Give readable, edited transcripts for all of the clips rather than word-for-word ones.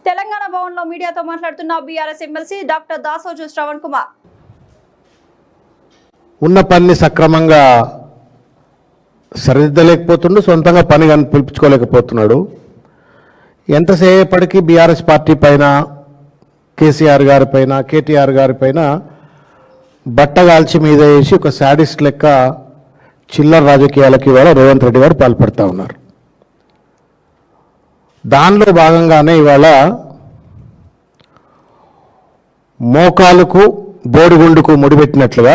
తెలంగాణ భవన్లో మీడియాతో మాట్లాడుతున్న BRS MLC doctor Dasoju Shravan Kumar ఉన్న పని సక్రమంగా సరిదిద్దలేకపోతుండు, సొంతంగా పని పిలిపించుకోలేకపోతున్నాడు. ఎంతసేపటికి బీఆర్ఎస్ పార్టీ పైన, కేసీఆర్ గారి పైన, కేటీఆర్ గారి పైన బట్టగాల్చి మీద వేసి ఒక శాడిస్ట్ లెక్క చిల్లర రాజకీయాలకి ఇవాళ రేవంత్ రెడ్డి గారు పాల్పడుతూ ఉన్నారు. దానిలో భాగంగానే ఇవాళ మోకాలుకు బోడిగుండుకు ముడిపెట్టినట్లుగా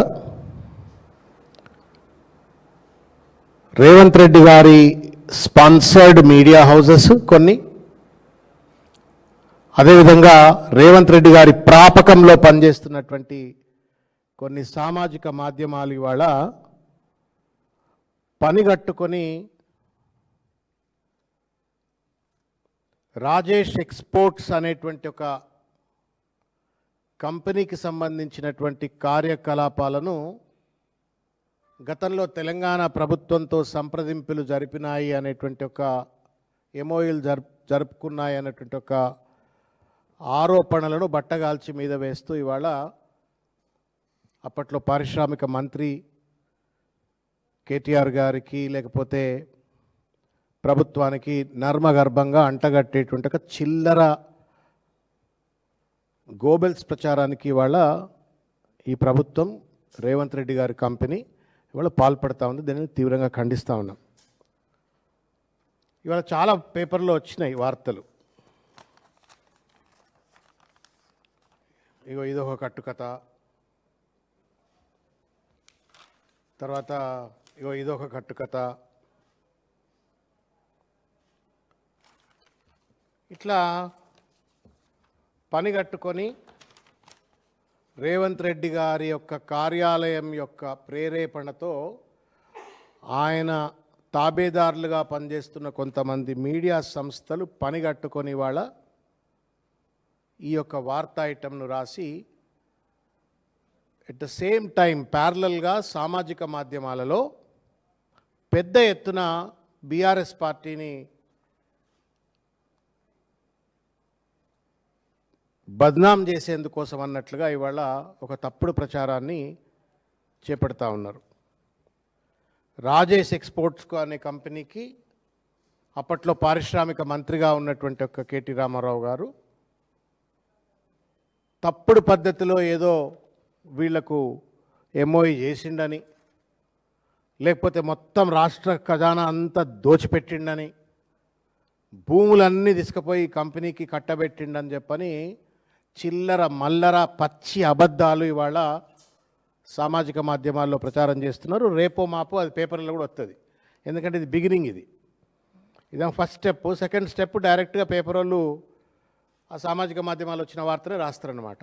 రేవంత్ రెడ్డి గారి స్పాన్సర్డ్ మీడియా హౌసెస్ కొన్ని, అదేవిధంగా రేవంత్ రెడ్డి గారి ప్రాపకంలో పనిచేస్తున్నటువంటి కొన్ని సామాజిక మాధ్యమాలు ఇవాళ పనిగట్టుకొని రాజేష్ ఎక్స్పోర్ట్స్ అనేటువంటి ఒక కంపెనీకి సంబంధించినటువంటి కార్యకలాపాలను గతంలో తెలంగాణ ప్రభుత్వంతో సంప్రదింపులు జరిపినాయి అనేటువంటి ఒక ఎంఓయూలు జరుపుకున్నాయి అనేటువంటి ఒక ఆరోపణలను బట్టగాల్చి మీద వేస్తూ ఇవాళ అప్పట్లో పారిశ్రామిక మంత్రి కేటీఆర్ గారికి లేకపోతే ప్రభుత్వానికి నర్మగర్భంగా అంటగట్టేటువంటి ఒక చిల్లర గోబెల్స్ ప్రచారానికి ఇవాళ ఈ ప్రభుత్వం రేవంత్ రెడ్డి గారి కంపెనీ ఇవాళ పాల్పడతా ఉంది. దీనిని తీవ్రంగా ఖండిస్తూ ఉన్నాం. ఇవాళ చాలా పేపర్లో వచ్చినాయి వార్తలు. ఇగో ఇదొక కట్టుకథ, తర్వాత ఇగో ఇదొక కట్టుకథ, ఇట్లా పని కట్టుకొని రేవంత్ రెడ్డి గారి యొక్క కార్యాలయం యొక్క ప్రేరేపణతో ఆయన తాబేదారులుగా పనిచేస్తున్న కొంతమంది మీడియా సంస్థలు పనిగట్టుకొని వాళ్ళ ఈ యొక్క వార్తా ఐటమ్ను రాసి ఎట్ ద సేమ్ టైం ప్యారలల్గా సామాజిక మాధ్యమాలలో పెద్ద ఎత్తున బీఆర్ఎస్ పార్టీని బద్నాం చేసేందుకోసం అన్నట్లుగా ఇవాళ ఒక తప్పుడు ప్రచారాన్ని చేపడతా ఉన్నారు. రాజేష్ ఎక్స్పోర్ట్స్ అనే కంపెనీకి అప్పట్లో పారిశ్రామిక మంత్రిగా ఉన్నటువంటి ఒక కేటీ రామారావు గారు తప్పుడు పద్ధతిలో ఏదో వీళ్లకు ఎంఓఈ చేసిండని, లేకపోతే మొత్తం రాష్ట్ర ఖజానా అంతా దోచిపెట్టిండని, భూములన్నీ తీసుకుపోయి కంపెనీకి కట్టబెట్టిండని చెప్పని చిల్లర మల్లర పచ్చి అబద్ధాలు ఇవాళ సామాజిక మాధ్యమాల్లో ప్రచారం చేస్తున్నారు. రేపో మాపో అది పేపర్లో కూడా వస్తుంది. ఎందుకంటే ఇది బిగినింగ్, ఇదే ఫస్ట్ స్టెప్. సెకండ్ స్టెప్ డైరెక్ట్గా పేపర్ వాళ్ళు ఆ సామాజిక మాధ్యమాలు వచ్చిన వార్తనే రాస్తారనమాట.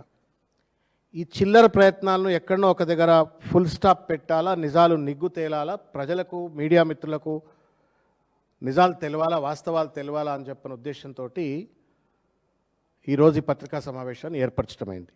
ఈ చిల్లర ప్రయత్నాలను ఎక్కడనో ఒక దగ్గర ఫుల్ స్టాప్ పెట్టాలా, నిజాలు నిగ్గు తేలాలా, ప్రజలకు మీడియా మిత్రులకు నిజాలు తెలవాలా, వాస్తవాలు తెలవాలా అని చెప్పిన ఉద్దేశంతో ఈరోజు ఈ పత్రికా సమావేశాన్ని ఏర్పరచడమైంది.